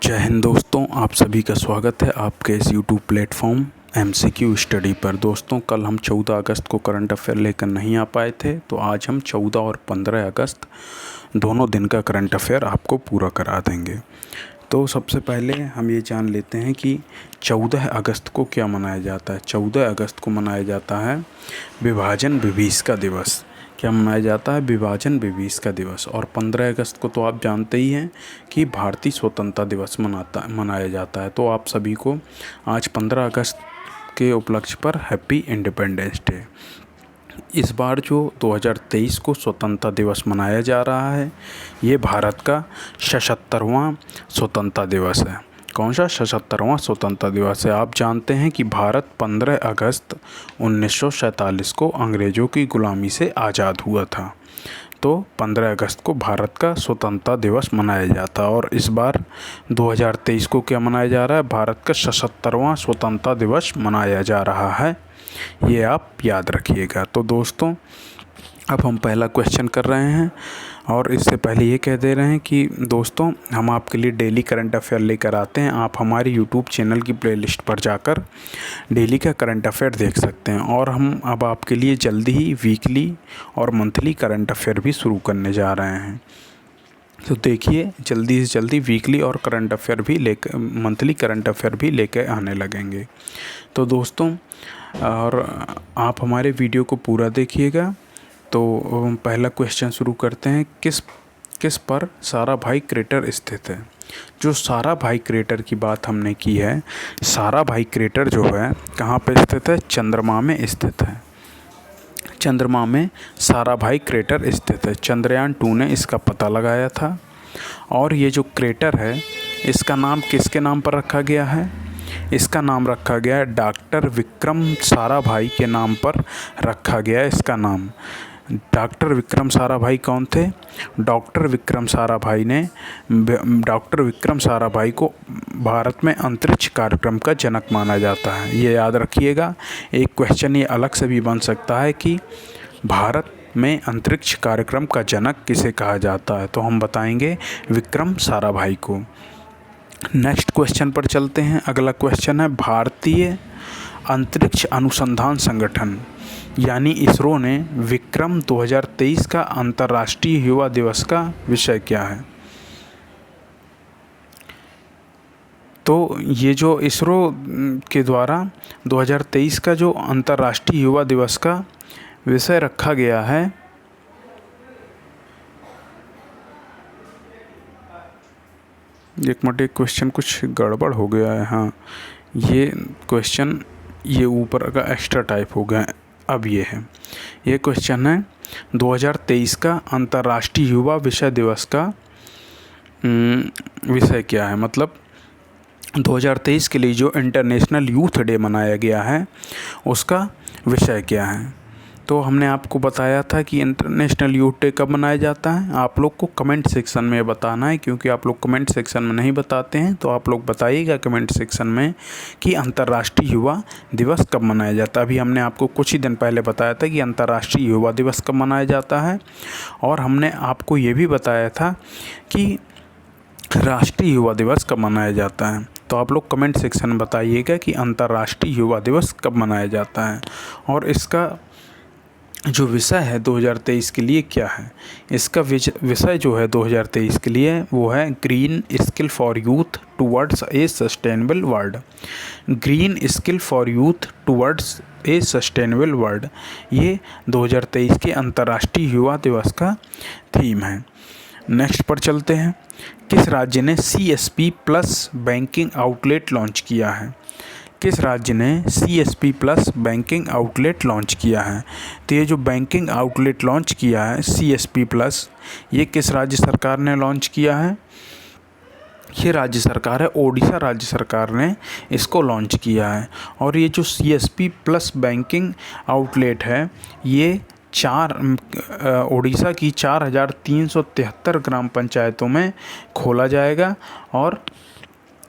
जय हिंद दोस्तों, आप सभी का स्वागत है आपके इस यूट्यूब प्लेटफॉर्म MCQ स्टडी पर। दोस्तों, कल हम 14 अगस्त को करंट अफेयर लेकर नहीं आ पाए थे, तो आज हम 14 और 15 अगस्त दोनों दिन का करंट अफेयर आपको पूरा करा देंगे। तो सबसे पहले हम ये जान लेते हैं कि 14 अगस्त को क्या मनाया जाता है। 14 अगस्त को मनाया जाता है विभाजन विभीषका दिवस। क्या मनाया जाता है? विभाजन विभीषका दिवस। और 15 अगस्त को तो आप जानते ही हैं कि भारतीय स्वतंत्रता दिवस मनाया जाता है। तो आप सभी को आज 15 अगस्त के उपलक्ष्य पर हैप्पी इंडिपेंडेंस डे। इस बार जो 2023 को स्वतंत्रता दिवस मनाया जा रहा है, ये भारत का 76वां स्वतंत्रता दिवस है। कौन सा 76वां स्वतंत्रता दिवस है? आप जानते हैं कि भारत 15 अगस्त 1947 को अंग्रेज़ों की गुलामी से आज़ाद हुआ था। तो 15 अगस्त को भारत का स्वतंत्रता दिवस मनाया जाता है। और इस बार 2023 को क्या मनाया जा रहा है? भारत का 76वां स्वतंत्रता दिवस मनाया जा रहा है। ये आप याद रखिएगा। तो दोस्तों, अब हम पहला क्वेश्चन कर रहे हैं, और इससे पहले ये कह दे रहे हैं कि दोस्तों, हम आपके लिए डेली करंट अफेयर लेकर आते हैं। आप हमारे यूट्यूब चैनल की प्लेलिस्ट पर जाकर डेली का करंट अफेयर देख सकते हैं। और हम अब आपके लिए जल्दी ही वीकली और मंथली करंट अफेयर भी शुरू करने जा रहे हैं। तो देखिए, जल्दी से जल्दी वीकली और करंट अफेयर भी मंथली करंट अफेयर भी लेकर आने लगेंगे। तो दोस्तों, और आप हमारे वीडियो को पूरा देखिएगा। तो पहला क्वेश्चन शुरू करते हैं। किस पर साराभाई क्रेटर स्थित है? जो साराभाई क्रेटर की बात हमने की है, साराभाई क्रेटर जो है कहाँ पे स्थित है? चंद्रमा में स्थित है। चंद्रमा में साराभाई क्रेटर स्थित है। चंद्रयान 2 ने इसका पता लगाया था। और ये जो क्रेटर है, इसका नाम किसके नाम पर रखा गया है? इसका नाम रखा गया है डॉक्टर विक्रम साराभाई के नाम पर रखा गया है इसका नाम। डॉक्टर विक्रम साराभाई कौन थे? डॉक्टर विक्रम साराभाई को भारत में अंतरिक्ष कार्यक्रम का जनक माना जाता है। ये याद रखिएगा। एक क्वेश्चन ये अलग से भी बन सकता है कि भारत में अंतरिक्ष कार्यक्रम का जनक किसे कहा जाता है, तो हम बताएंगे विक्रम साराभाई को। नेक्स्ट क्वेश्चन पर चलते हैं। अगला क्वेश्चन है, भारतीय अंतरिक्ष अनुसंधान संगठन यानी इसरो ने विक्रम 2023 का अंतर्राष्ट्रीय युवा दिवस का विषय क्या है? तो ये जो इसरो के द्वारा 2023 का जो अंतर्राष्ट्रीय युवा दिवस का विषय रखा गया है, एक मिनट, एक क्वेश्चन कुछ गड़बड़ हो गया है। हाँ, ये क्वेश्चन ये ऊपर का एक्स्ट्रा टाइप हो गया। अब ये है, ये क्वेश्चन है 2023 का अंतर्राष्ट्रीय युवा विषय दिवस का विषय क्या है। मतलब 2023 के लिए जो इंटरनेशनल यूथ डे मनाया गया है, उसका विषय क्या है। तो हमने आपको बताया था कि इंटरनेशनल यूथ डे कब मनाया जाता है। आप लोग को कमेंट सेक्शन में बताना है, क्योंकि आप लोग कमेंट सेक्शन में नहीं बताते हैं। तो आप लोग बताइएगा कमेंट सेक्शन में कि अंतर्राष्ट्रीय युवा दिवस कब मनाया जाता है। अभी हमने आपको कुछ ही दिन पहले बताया था कि अंतर्राष्ट्रीय युवा दिवस कब मनाया जाता है। और हमने आपको ये भी बताया था कि राष्ट्रीय युवा दिवस कब मनाया जाता है। तो आप लोग कमेंट सेक्शन में बताइएगा कि अंतर्राष्ट्रीय युवा दिवस कब मनाया जाता है, और इसका जो विषय है 2023 के लिए क्या है। इसका विषय जो है 2023 के लिए वो है green skill for youth towards a sustainable world. Green skill for youth towards a sustainable world, ये 2023 के अंतर्राष्ट्रीय युवा दिवस का थीम है। नेक्स्ट पर चलते हैं। किस राज्य ने CSP plus banking outlet launch किया है? किस राज्य ने CSP plus banking outlet launch किया है? तो ये जो बैंकिंग आउटलेट लॉन्च किया है CSP प्लस, ये किस राज्य सरकार ने लॉन्च किया है? ये राज्य सरकार है ओडिशा राज्य सरकार ने इसको लॉन्च किया है। और ये जो CSP प्लस बैंकिंग आउटलेट है, ये ओडिशा की 4373 ग्राम पंचायतों में खोला जाएगा। और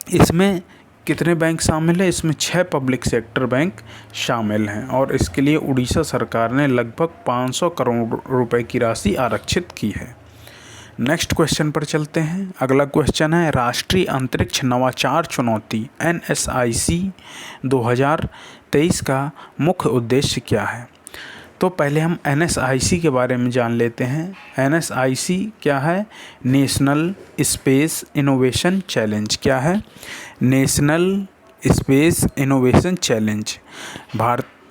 इसमें कितने बैंक शामिल है? इसमें 6 पब्लिक सेक्टर बैंक शामिल हैं। और इसके लिए उड़ीसा सरकार ने लगभग 500 करोड़ रुपए की राशि आरक्षित की है। नेक्स्ट क्वेश्चन पर चलते हैं। अगला क्वेश्चन है राष्ट्रीय अंतरिक्ष नवाचार चुनौती NSIC 2023 का मुख्य उद्देश्य क्या है। तो पहले हम NSIC के बारे में जान लेते हैं। NSIC क्या है? National space innovation challenge. क्या है? National space innovation challenge.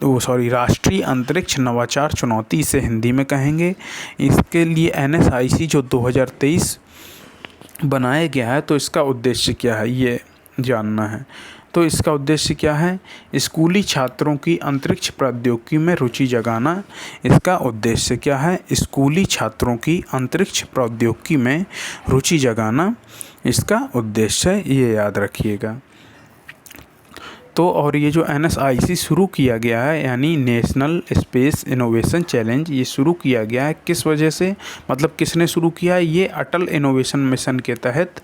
राष्ट्रीय अंतरिक्ष नवाचार चुनौती इसे हिंदी में कहेंगे। इसके लिए NSIC जो 2023 बनाया गया है, तो इसका उद्देश्य क्या है ये जानना है। तो इसका उद्देश्य क्या है? स्कूली छात्रों की अंतरिक्ष प्रौद्योगिकी में रुचि जगाना। इसका उद्देश्य क्या है? स्कूली छात्रों की अंतरिक्ष प्रौद्योगिकी में रुचि जगाना इसका उद्देश्य है, ये याद रखिएगा। तो और ये जो NSIC शुरू किया गया है, यानी नेशनल स्पेस इनोवेशन चैलेंज, ये शुरू किया गया है किस वजह से, मतलब किसने शुरू किया है? ये अटल इनोवेशन मिशन के तहत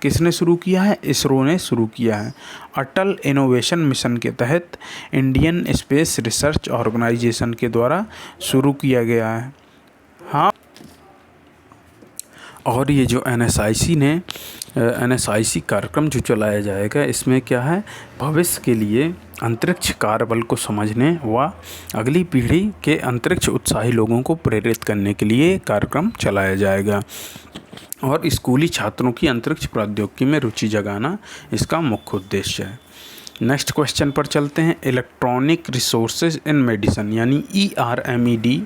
किसने शुरू किया है? इसरो ने शुरू किया है। अटल इनोवेशन मिशन के तहत इंडियन स्पेस रिसर्च ऑर्गेनाइजेशन के द्वारा शुरू किया गया है। हाँ, और ये जो NSIC कार्यक्रम जो चलाया जाएगा, इसमें क्या है? भविष्य के लिए अंतरिक्ष कार्यबल को समझने व अगली पीढ़ी के अंतरिक्ष उत्साही लोगों को प्रेरित करने के लिए कार्यक्रम चलाया जाएगा। और स्कूली छात्रों की अंतरिक्ष प्रौद्योगिकी में रुचि जगाना इसका मुख्य उद्देश्य है। नेक्स्ट क्वेश्चन पर चलते हैं। इलेक्ट्रॉनिक रिसोर्सेज इन मेडिसिन यानी ERMED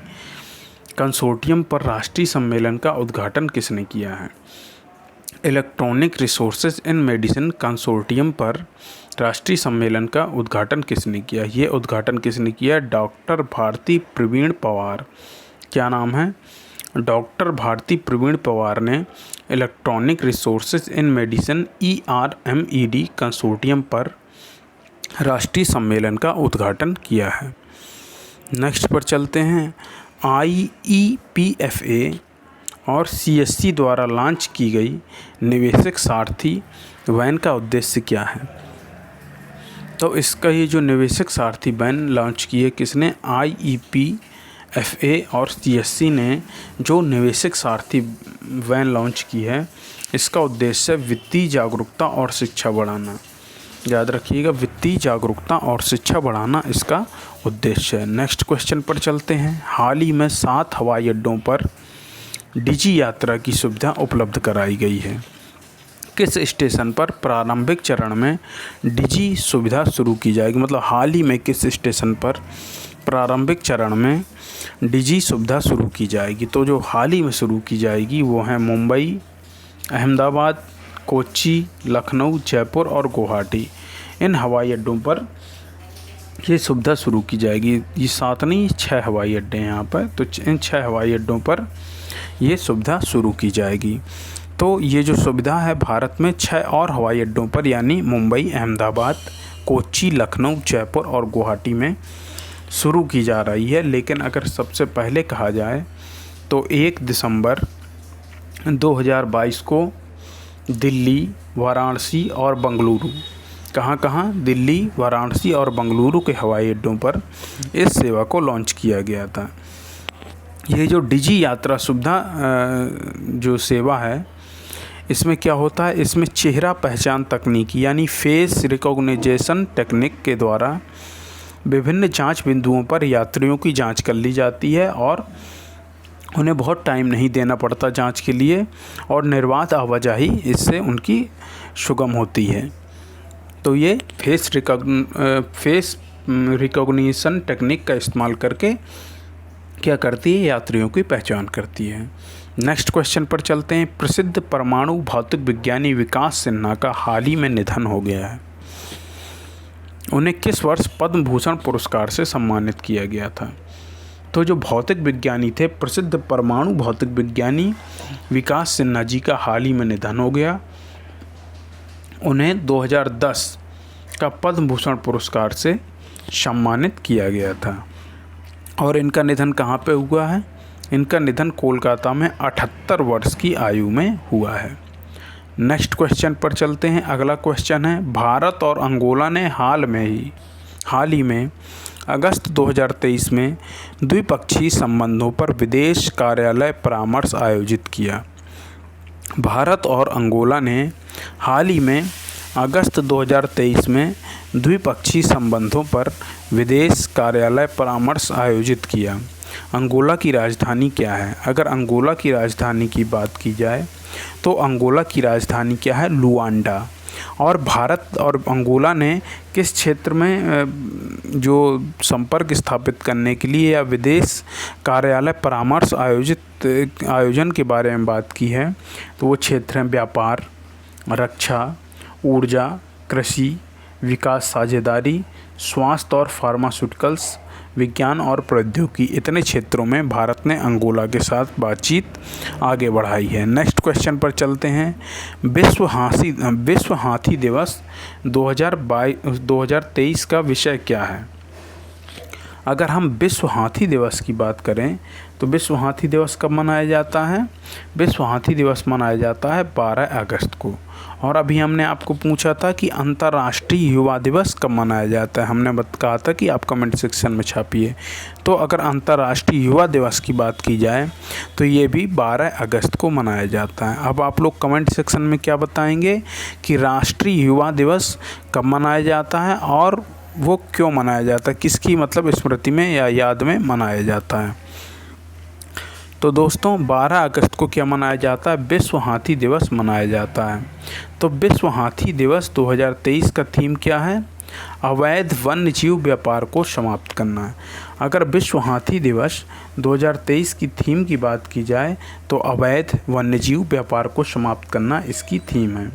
कंसोर्टियम पर राष्ट्रीय सम्मेलन का उद्घाटन किसने किया है? Electronic resources in medicine consortium पर राष्ट्रीय सम्मेलन का उद्घाटन किसने किया? ये उद्घाटन किसने किया? डॉक्टर भारती प्रवीण पवार। क्या नाम है? डॉक्टर भारती प्रवीण पवार ने electronic resources in medicine ERMED consortium पर राष्ट्रीय सम्मेलन का उद्घाटन किया है। नेक्स्ट पर चलते हैं। IEPFA और CSC द्वारा लॉन्च की गई निवेशक सारथी वैन का उद्देश्य क्या है? तो इसका ये जो निवेशक सारथी वैन लॉन्च की है किसने? IEPFA और CSC ने जो निवेशक सारथी वैन लॉन्च की है, इसका उद्देश्य वित्तीय जागरूकता और शिक्षा बढ़ाना। याद रखिएगा, वित्तीय जागरूकता और शिक्षा बढ़ाना इसका उद्देश्य है। नेक्स्ट क्वेश्चन पर चलते हैं। हाल ही में 7 हवाई अड्डों पर डिजी यात्रा की सुविधा उपलब्ध कराई गई है। किस स्टेशन पर प्रारंभिक चरण में डिजी सुविधा शुरू की जाएगी? मतलब हाल ही में किस स्टेशन पर प्रारंभिक चरण में डिजी सुविधा शुरू की जाएगी? तो जो हाल ही में शुरू की जाएगी वो है मुंबई, अहमदाबाद, कोच्चि, लखनऊ, जयपुर और गुवाहाटी। इन हवाई अड्डों पर ये सुविधा शुरू की जाएगी। ये 7 नहीं 6 हवाई अड्डे हैं यहाँ पर, तो इन 6 हवाई अड्डों पर ये सुविधा शुरू की जाएगी। तो ये जो सुविधा है भारत में 6 और हवाई अड्डों पर यानी मुंबई, अहमदाबाद, कोच्चि, लखनऊ, जयपुर और गुवाहाटी में शुरू की जा रही है। लेकिन अगर सबसे पहले कहा जाए तो 1 दिसंबर 2022 को दिल्ली, वाराणसी और बेंगलुरु, कहाँ दिल्ली, वाराणसी और बेंगलुरु के हवाई अड्डों पर इस सेवा को लॉन्च किया गया था। ये जो डिजी यात्रा सुविधा जो सेवा है, इसमें क्या होता है? इसमें चेहरा पहचान तकनीक यानी फेस रिकॉग्निशन टेक्निक के द्वारा विभिन्न जांच बिंदुओं पर यात्रियों की जांच कर ली जाती है और उन्हें बहुत टाइम नहीं देना पड़ता जांच के लिए, और निर्बाध आवाजाही इससे उनकी सुगम होती है। तो ये फेस रिकॉग्निशन टेक्निक का इस्तेमाल करके क्या करती है? यात्रियों की पहचान करती है। नेक्स्ट क्वेश्चन पर चलते हैं। प्रसिद्ध परमाणु भौतिक विज्ञानी विकास सिन्हा का हाल ही में निधन हो गया है। उन्हें किस वर्ष पद्म भूषण पुरस्कार से सम्मानित किया गया था? तो जो भौतिक विज्ञानी थे, प्रसिद्ध परमाणु भौतिक विज्ञानी विकास सिन्हा जी का हाल ही में निधन हो गया। उन्हें 2010 का पद्म भूषण पुरस्कार से सम्मानित किया गया था। और इनका निधन कहाँ पे हुआ है? इनका निधन कोलकाता में 78 वर्ष की आयु में हुआ है। नेक्स्ट क्वेश्चन पर चलते हैं। अगला क्वेश्चन है, भारत और अंगोला ने हाल ही में अगस्त 2023 में द्विपक्षीय संबंधों पर विदेश कार्यालय परामर्श आयोजित किया। भारत और अंगोला ने हाल ही में अगस्त 2023 में द्विपक्षीय संबंधों पर विदेश कार्यालय परामर्श आयोजित किया। अंगोला की राजधानी क्या है? अगर अंगोला की राजधानी की बात की जाए तो अंगोला की राजधानी क्या है? लुआंडा। और भारत और अंगोला ने किस क्षेत्र में जो संपर्क स्थापित करने के लिए या विदेश कार्यालय परामर्श आयोजन के बारे में बात की है, तो वो क्षेत्र हैं व्यापार, रक्षा, ऊर्जा, कृषि, विकास साझेदारी, स्वास्थ्य और फार्मास्यूटिकल्स, विज्ञान और प्रौद्योगिकी। इतने क्षेत्रों में भारत ने अंगोला के साथ बातचीत आगे बढ़ाई है। नेक्स्ट क्वेश्चन पर चलते हैं। विश्व हाथी दिवस 2023 का विषय क्या है? अगर हम विश्व हाथी दिवस की बात करें तो विश्व हाथी दिवस कब मनाया जाता है? विश्व हाथी दिवस मनाया जाता है 12 अगस्त को। और अभी हमने आपको पूछा था कि अंतर्राष्ट्रीय युवा दिवस कब मनाया जाता है। हमने कहा था कि आप कमेंट सेक्शन में छापिए। तो अगर अंतर्राष्ट्रीय युवा दिवस की बात की जाए तो ये भी 12 अगस्त को मनाया जाता है। अब आप लोग कमेंट सेक्शन में क्या बताएंगे कि राष्ट्रीय युवा दिवस कब मनाया जाता है और वो क्यों मनाया जाता है, किसकी मतलब स्मृति में या याद में मनाया जाता है। तो दोस्तों 12 अगस्त को क्या मनाया जाता है? विश्व हाथी दिवस मनाया जाता है। तो विश्व हाथी दिवस 2023 का थीम क्या है? अवैध वन्य जीव व्यापार को समाप्त करना है। अगर विश्व हाथी दिवस 2023 की थीम की बात की जाए तो अवैध वन्य जीव व्यापार को समाप्त करना इसकी थीम है।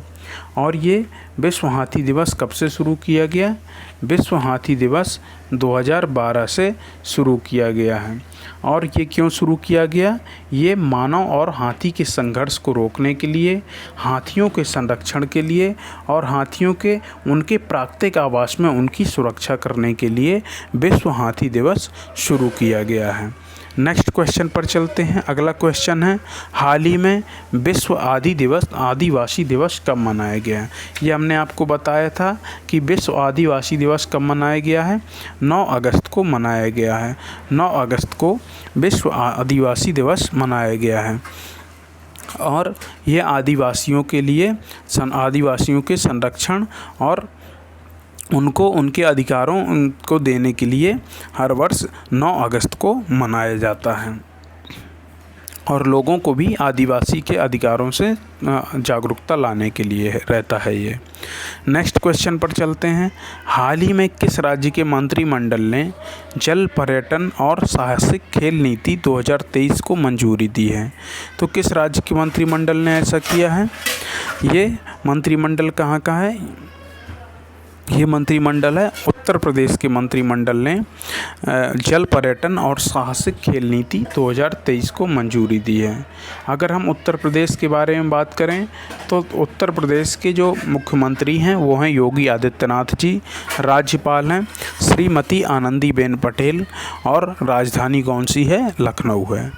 और ये विश्व हाथी दिवस कब से शुरू किया गया? विश्व हाथी दिवस 2012 से शुरू किया गया है। और ये क्यों शुरू किया गया? ये मानव और हाथी के संघर्ष को रोकने के लिए, हाथियों के संरक्षण के लिए और हाथियों के उनके प्राकृतिक आवास में उनकी सुरक्षा करने के लिए विश्व हाथी दिवस शुरू किया गया है। नेक्स्ट क्वेश्चन पर चलते हैं। अगला क्वेश्चन है, हाल ही में विश्व आदिवासी दिवस कब मनाया गया है? ये हमने आपको बताया था कि विश्व आदिवासी दिवस कब मनाया गया है? 9 अगस्त को मनाया गया है। 9 अगस्त को विश्व आदिवासी दिवस मनाया गया है। और ये आदिवासियों के संरक्षण और उनको उनके अधिकारों को देने के लिए हर वर्ष 9 अगस्त को मनाया जाता है। और लोगों को भी आदिवासी के अधिकारों से जागरूकता लाने के लिए रहता है ये। नेक्स्ट क्वेश्चन पर चलते हैं। हाल ही में किस राज्य के मंत्रिमंडल ने जल पर्यटन और साहसिक खेल नीति 2023 को मंजूरी दी है? तो किस राज्य के मंत्रिमंडल ने ऐसा किया है? ये मंत्रिमंडल कहाँ का है? ये मंत्रिमंडल है उत्तर प्रदेश के मंत्रिमंडल ने जल पर्यटन और साहसिक खेल नीति 2023 को मंजूरी दी है। अगर हम उत्तर प्रदेश के बारे में बात करें तो उत्तर प्रदेश के जो मुख्यमंत्री हैं वो हैं योगी आदित्यनाथ जी, राज्यपाल हैं श्रीमती आनंदीबेन पटेल और राजधानी कौन सी है? लखनऊ है।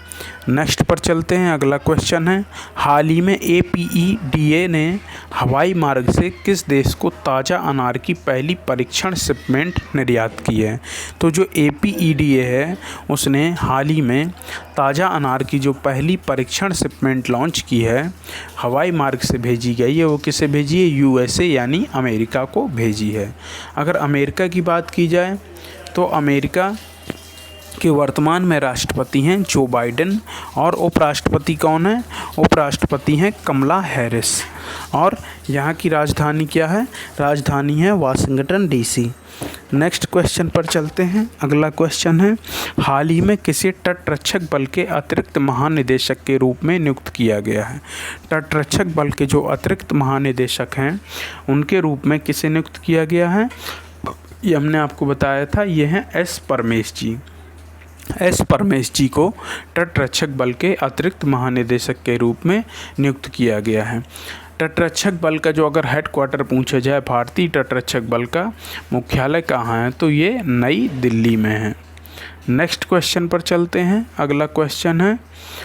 नेक्स्ट पर चलते हैं। अगला क्वेश्चन है, हाल ही में APEDA ने हवाई मार्ग से किस देश को ताज़ा अनार की पहली परीक्षण शिपमेंट निर्यात की है? तो जो APEDA है उसने हाल ही में ताज़ा अनार की जो पहली परीक्षण शिपमेंट लॉन्च की है, हवाई मार्ग से भेजी गई है, वो किसे भेजी है? USA यानी अमेरिका को भेजी है। अगर अमेरिका की बात की जाए तो अमेरिका के वर्तमान में राष्ट्रपति हैं जो बाइडेन और उपराष्ट्रपति कौन है? उपराष्ट्रपति हैं कमला हैरिस। और यहाँ की राजधानी क्या है? राजधानी है वाशिंगटन DC। नेक्स्ट क्वेश्चन पर चलते हैं। अगला क्वेश्चन है, हाल ही में किसे तटरक्षक बल के अतिरिक्त महानिदेशक के रूप में नियुक्त किया गया है? तटरक्षक बल के जो अतिरिक्त महानिदेशक हैं उनके रूप में किसे नियुक्त किया गया है? ये हमने आपको बताया था, ये हैं S परमेश जी। S परमेश जी को तटरक्षक बल के अतिरिक्त महानिदेशक के रूप में नियुक्त किया गया है। तटरक्षक बल का जो अगर हेडक्वार्टर पूछा जाए, भारतीय तटरक्षक बल का मुख्यालय कहाँ है? तो ये नई दिल्ली में है। नेक्स्ट क्वेश्चन पर चलते हैं। अगला क्वेश्चन है,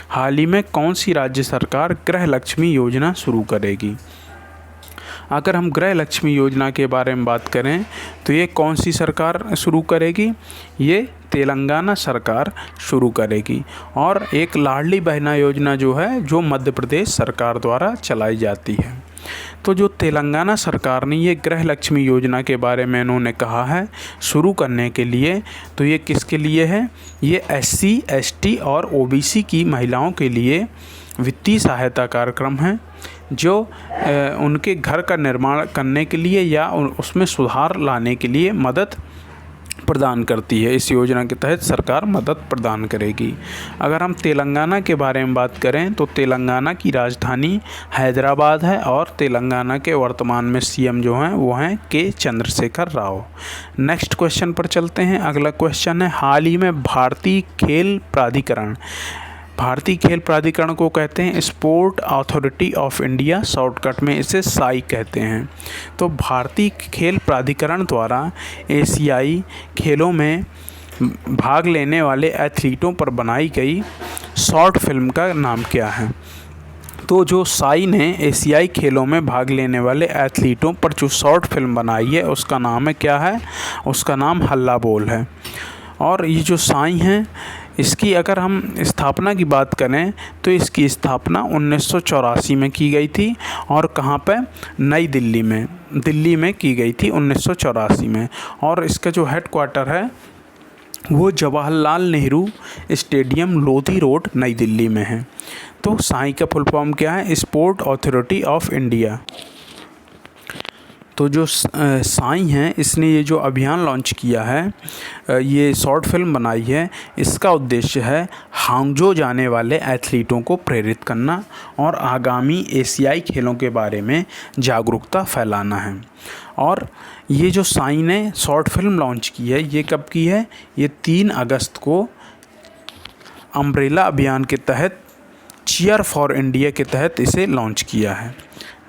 हाल ही में कौन सी राज्य सरकार गृह लक्ष्मी योजना शुरू करेगी? अगर हम गृह लक्ष्मी योजना के बारे में बात करें तो ये कौन सी सरकार शुरू करेगी? ये तेलंगाना सरकार शुरू करेगी। और एक लाडली बहना योजना जो है, जो मध्य प्रदेश सरकार द्वारा चलाई जाती है। तो जो तेलंगाना सरकार ने ये गृह लक्ष्मी योजना के बारे में इन्होंने कहा है शुरू करने के लिए, तो ये किसके लिए है? ये SC, ST और OBC की महिलाओं के लिए वित्तीय सहायता कार्यक्रम है, जो उनके घर का निर्माण करने के लिए या उसमें सुधार लाने के लिए मदद प्रदान करती है। इस योजना के तहत सरकार मदद प्रदान करेगी। अगर हम तेलंगाना के बारे में बात करें तो तेलंगाना की राजधानी हैदराबाद है और तेलंगाना के वर्तमान में CM जो हैं वो हैं K Chandrashekhar Rao. Next question पर चलते हैं। अगला क्वेश्चन है, हाल ही में भारतीय खेल प्राधिकरण को कहते हैं sport authority of India, shortcut में इसे साई कहते हैं। तो भारतीय खेल प्राधिकरण द्वारा एशियाई खेलों में भाग लेने वाले एथलीटों पर बनाई गई शॉर्ट फिल्म का नाम क्या है? तो जो साई ने एशियाई खेलों में भाग लेने वाले एथलीटों पर जो शॉर्ट फिल्म बनाई है उसका नाम है क्या है? उसका नाम हल्ला बोल है। और ये जो साई हैं, इसकी अगर हम स्थापना की बात करें तो इसकी स्थापना 1984 में की गई थी। और कहाँ पे? नई दिल्ली में की गई थी 1984 में। और इसका जो हेडक्वार्टर है वो जवाहरलाल नेहरू स्टेडियम, लोधी रोड, नई दिल्ली में है। तो साई का फुल फॉर्म क्या है? Sport authority of India. तो जो साई हैं, इसने ये जो अभियान लॉन्च किया है, ये शॉर्ट फिल्म बनाई है, इसका उद्देश्य है हांगझो जाने वाले एथलीटों को प्रेरित करना और आगामी एशियाई खेलों के बारे में जागरूकता फैलाना है। और ये जो साई ने शॉर्ट फिल्म लॉन्च की है, ये कब की है? ये 3 अगस्त को अम्ब्रेला अभियान के तहत, चीयर फॉर इंडिया के तहत इसे लॉन्च किया है।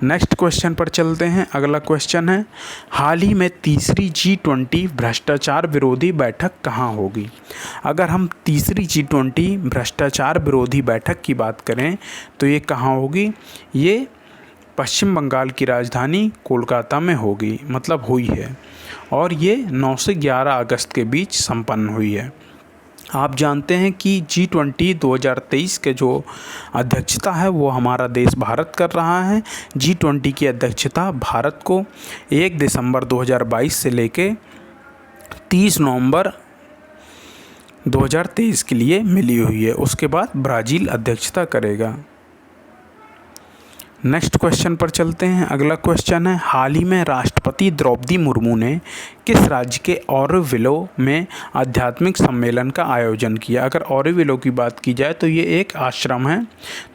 नेक्स्ट क्वेश्चन पर चलते हैं। अगला क्वेश्चन है, हाल ही में तीसरी G20 भ्रष्टाचार विरोधी बैठक कहाँ होगी? अगर हम तीसरी G20 भ्रष्टाचार विरोधी बैठक की बात करें तो ये कहाँ होगी? ये पश्चिम बंगाल की राजधानी कोलकाता में होगी, मतलब हुई है। और ये 9 से 11 अगस्त के बीच संपन्न हुई है। आप जानते हैं कि G20 2023 के जो अध्यक्षता है वो हमारा देश भारत कर रहा है। G20 की अध्यक्षता भारत को 1 दिसंबर 2022 से लेके 30 नवंबर 2023 के लिए मिली हुई है। उसके बाद ब्राज़ील अध्यक्षता करेगा। नेक्स्ट क्वेश्चन पर चलते हैं। अगला क्वेश्चन है, हाल ही में राष्ट्रपति द्रौपदी मुर्मू ने किस राज्य के ऑरोविले में आध्यात्मिक सम्मेलन का आयोजन किया? अगर ऑरोविले की बात की जाए तो ये एक आश्रम है।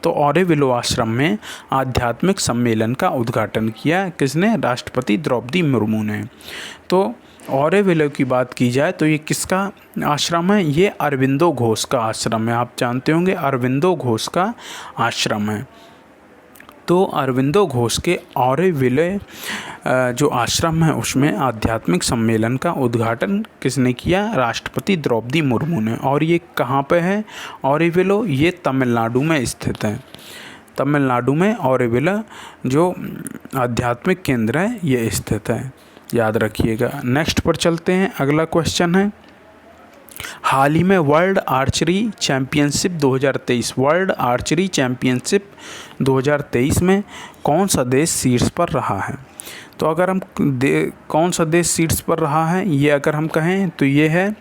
तो ऑरोविले आश्रम में आध्यात्मिक सम्मेलन का उद्घाटन किया किसने? राष्ट्रपति द्रौपदी मुर्मू ने। तो ऑरोविले की बात की जाए तो ये किसका आश्रम है? ये अरविंदो घोष का आश्रम है। आप जानते होंगे अरविंदो घोष का आश्रम है। तो अरविंदो घोष के ऑरोविले जो आश्रम है उसमें आध्यात्मिक सम्मेलन का उद्घाटन किसने किया? राष्ट्रपति द्रौपदी मुर्मू ने। और ये कहाँ पे है ऑरोविले? ये तमिलनाडु में स्थित है। तमिलनाडु में ऑरोविले जो आध्यात्मिक केंद्र है ये स्थित है, याद रखिएगा। नेक्स्ट पर चलते हैं। अगला क्वेश्चन है, हाल ही में world archery championship 2023 world archery championship 2023 में कौन सा देश शीर्ष पर रहा है? तो अगर हम कौन सा देश शीर्ष पर रहा है, ये अगर हम कहें तो ये है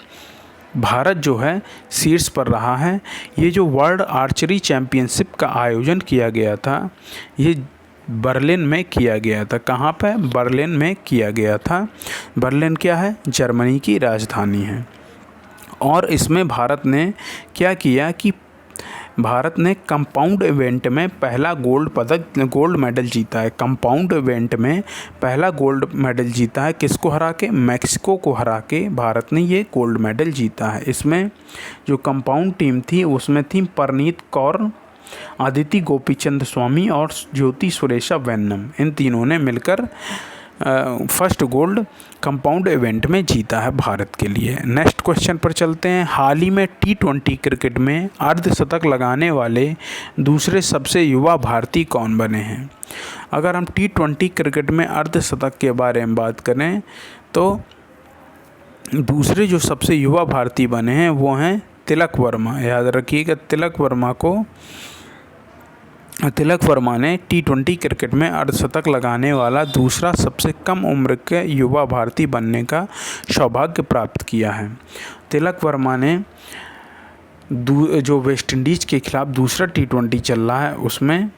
भारत जो है शीर्ष पर रहा है। ये जो वर्ल्ड आर्चरी चैम्पियनशिप का आयोजन किया गया था ये बर्लिन में किया गया था। कहाँ पे? बर्लिन में किया गया था। बर्लिन क्या है? जर्मनी की राजधानी है। और इसमें भारत ने क्या किया कि भारत ने कंपाउंड इवेंट में पहला गोल्ड मेडल जीता है। कंपाउंड इवेंट में पहला गोल्ड मेडल जीता है। किसको हरा के? मैक्सिको को हरा के भारत ने ये गोल्ड मेडल जीता है। इसमें जो कंपाउंड टीम थी उसमें थी परनीत कौर, अदिति गोपीचंद स्वामी और ज्योति सुरेशा वेन्नम। इन तीनों ने मिलकर फर्स्ट गोल्ड कंपाउंड इवेंट में जीता है भारत के लिए। नेक्स्ट क्वेश्चन पर चलते हैं। हाल ही में T20 क्रिकेट में अर्धशतक लगाने वाले दूसरे सबसे युवा भारतीय कौन बने हैं? अगर हम T20 क्रिकेट में अर्धशतक के बारे में बात करें तो दूसरे जो सबसे युवा भारतीय बने हैं वो हैं तिलक वर्मा। याद रखिएगा, तिलक वर्मा ने T20 क्रिकेट में अर्धशतक लगाने वाला दूसरा सबसे कम उम्र के युवा भारतीय बनने का सौभाग्य प्राप्त किया है। तिलक वर्मा ने जो वेस्ट इंडीज़ के खिलाफ दूसरा T20 चल रहा है उसमें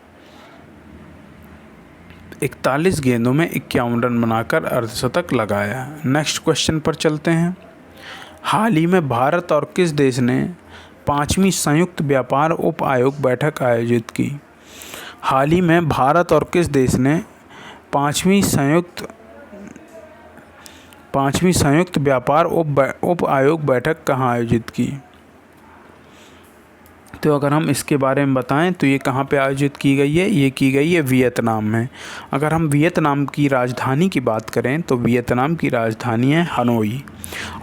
41 गेंदों में 51 रन बनाकर अर्धशतक लगाया। नेक्स्ट क्वेश्चन पर चलते हैं। हाल ही में भारत और किस देश ने 5वीं संयुक्त व्यापार उप आयोग बैठक आयोजित की? हाल ही में भारत और किस देश ने 5वीं संयुक्त व्यापार उप आयोग बैठक कहाँ आयोजित की? तो अगर हम इसके बारे में बताएं तो ये कहाँ पे आयोजित की गई है? ये की गई है वियतनाम में। अगर हम वियतनाम की राजधानी की बात करें तो वियतनाम की राजधानी है हनोई।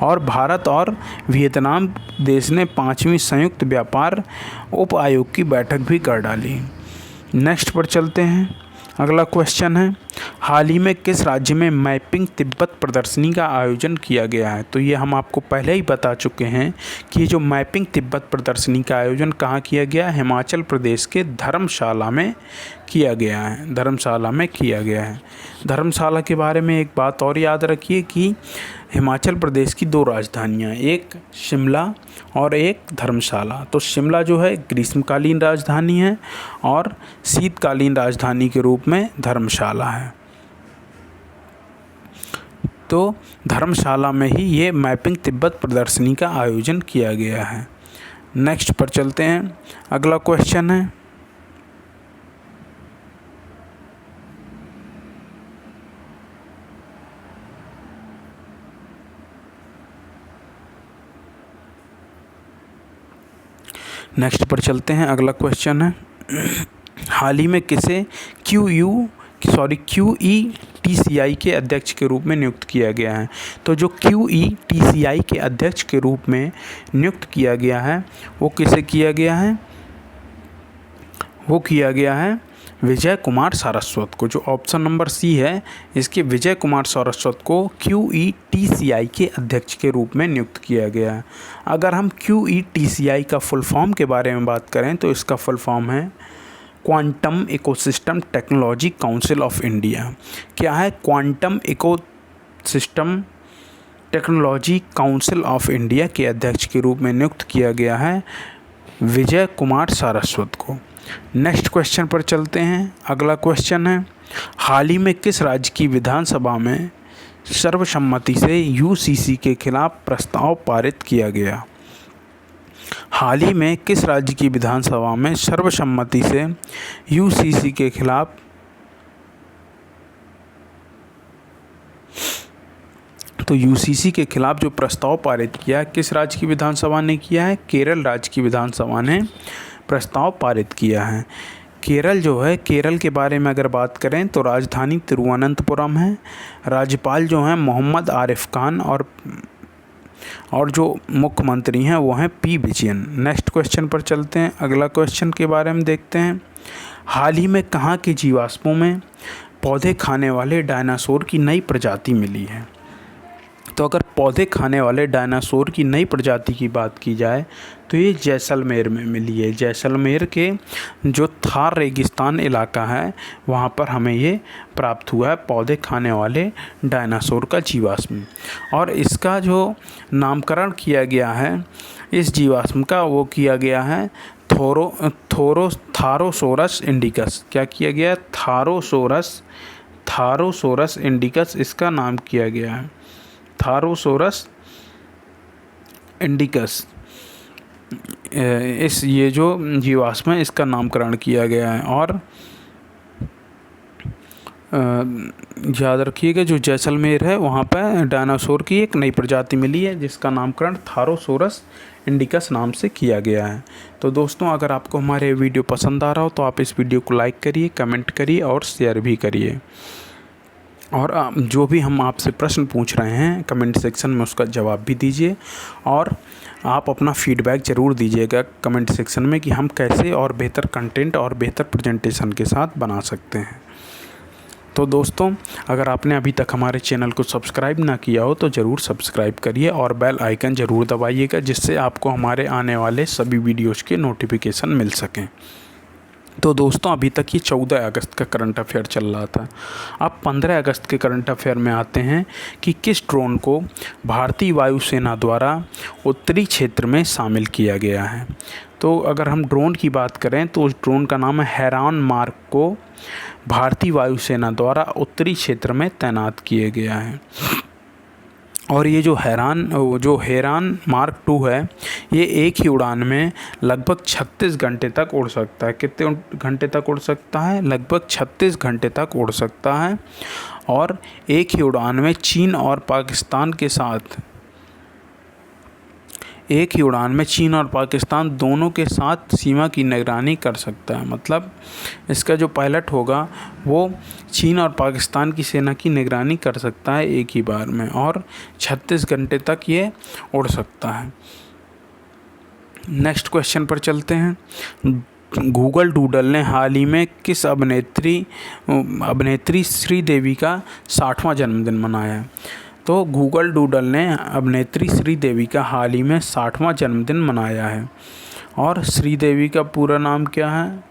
और भारत और वियतनाम देश ने 5वीं संयुक्त व्यापार उप आयोग की बैठक भी कर डाली। नेक्स्ट पर चलते हैं। अगला क्वेश्चन है, हाल ही में किस राज्य में मैपिंग तिब्बत प्रदर्शनी का आयोजन किया गया है? तो ये हम आपको पहले ही बता चुके हैं कि जो मैपिंग तिब्बत प्रदर्शनी का आयोजन कहाँ किया गया है? हिमाचल प्रदेश के धर्मशाला में किया गया है। धर्मशाला के बारे में एक बात और याद रखिए कि हिमाचल प्रदेश की 2 राजधानियाँ, एक शिमला और एक धर्मशाला। तो शिमला जो है ग्रीष्मकालीन राजधानी है और शीतकालीन राजधानी के रूप में धर्मशाला है। तो धर्मशाला में ही ये मैपिंग तिब्बत प्रदर्शनी का आयोजन किया गया है। नेक्स्ट पर चलते हैं। अगला क्वेश्चन है, अगला क्वेश्चन है, हाल ही में किसे QETCI के अध्यक्ष के रूप में नियुक्त किया गया है? तो जो QETCI के अध्यक्ष के रूप में नियुक्त किया गया है वो किसे किया गया है? वो किया गया है विजय कुमार सारस्वत को। जो ऑप्शन नंबर सी है इसके विजय कुमार सारस्वत को QETCI के अध्यक्ष के रूप में नियुक्त किया गया है। अगर हम QETCI का फुल फॉर्म के बारे में बात करें तो इसका फुल फॉर्म है quantum ecosystem technology council of India. क्या है? Quantum ecosystem technology council of India के अध्यक्ष के रूप में नियुक्त किया गया है विजय कुमार सारस्वत को। नेक्स्ट क्वेश्चन पर चलते हैं। अगला क्वेश्चन है, हाल ही में किस राज्य की विधानसभा में सर्वसम्मति से UCC के खिलाफ प्रस्ताव पारित किया गया? हाल ही में किस राज्य की विधानसभा में सर्वसम्मति से UCC के खिलाफ UCC के खिलाफ जो प्रस्ताव पारित किया, किस राज्य की विधानसभा ने किया है? केरल राज्य की विधानसभा ने प्रस्ताव पारित किया है। केरल जो है, केरल के बारे में अगर बात करें तो राजधानी तिरुवनंतपुरम है। राज्यपाल जो हैं मोहम्मद आरिफ खान और जो मुख्यमंत्री हैं वो हैं P विजयन। नेक्स्ट क्वेश्चन पर चलते हैं। अगला क्वेश्चन के बारे में देखते हैं, हाल ही में कहाँ के जीवाश्मों में पौधे खाने वाले डायनासोर की नई प्रजाति मिली है? तो अगर पौधे खाने वाले डायनासोर की नई प्रजाति की बात की जाए तो ये जैसलमेर में मिली है। जैसलमेर के जो थार रेगिस्तान इलाका है वहाँ पर हमें ये प्राप्त हुआ है पौधे खाने वाले डायनासोर का जीवाश्म। और इसका जो नामकरण किया गया है इस जीवाश्म का, वो किया गया है थारोसोरस इंडिकस। क्या किया गया? थारोसोरस इंडिकस इसका नाम किया गया है। थारोसोरस इंडिकस ये जो जीवाश्म है इसका नामकरण किया गया है। और याद रखिएगा जो जैसलमेर है वहाँ पर डायनासोर की एक नई प्रजाति मिली है जिसका नामकरण थारोसोरस इंडिकस नाम से किया गया है। तो दोस्तों, अगर आपको हमारे वीडियो पसंद आ रहा हो तो आप इस वीडियो को लाइक करिए, कमेंट करिए और शेयर भी करिए। और जो भी हम आपसे प्रश्न पूछ रहे हैं कमेंट सेक्शन में उसका जवाब भी दीजिए, और आप अपना फीडबैक ज़रूर दीजिएगा कमेंट सेक्शन में कि हम कैसे और बेहतर कंटेंट और बेहतर प्रेजेंटेशन के साथ बना सकते हैं। तो दोस्तों, अगर आपने अभी तक हमारे चैनल को सब्सक्राइब ना किया हो तो ज़रूर सब्सक्राइब करिए और बेल आइकन ज़रूर दबाइएगा, जिससे आपको हमारे आने वाले सभी वीडियोज़ के नोटिफिकेशन मिल सकें। तो दोस्तों, अभी तक ये 14 अगस्त का करंट अफेयर चल रहा था। अब 15 अगस्त के करंट अफेयर में आते हैं कि किस ड्रोन को भारतीय वायुसेना द्वारा उत्तरी क्षेत्र में शामिल किया गया है। तो अगर हम ड्रोन की बात करें तो उस ड्रोन का नाम है हेरान मार्क, को भारतीय वायुसेना द्वारा उत्तरी क्षेत्र में तैनात किया गया है। और ये जो हेरान मार्क 2 है, ये एक ही उड़ान में लगभग 36 घंटे तक उड़ सकता है। कितने घंटे तक उड़ सकता है? लगभग 36 घंटे तक उड़ सकता है। और एक ही उड़ान में चीन और पाकिस्तान दोनों के साथ सीमा की निगरानी कर सकता है। मतलब इसका जो पायलट होगा वो चीन और पाकिस्तान की सेना की निगरानी कर सकता है एक ही बार में, और 36 घंटे तक ये उड़ सकता है। नेक्स्ट क्वेश्चन पर चलते हैं। गूगल डूडल ने हाल ही में किस अभिनेत्री श्रीदेवी का 60वां जन्मदिन मनाया? तो गूगल डूडल ने अभिनेत्री श्रीदेवी का हाल ही में 60वां जन्मदिन मनाया है। और श्रीदेवी का पूरा नाम क्या है?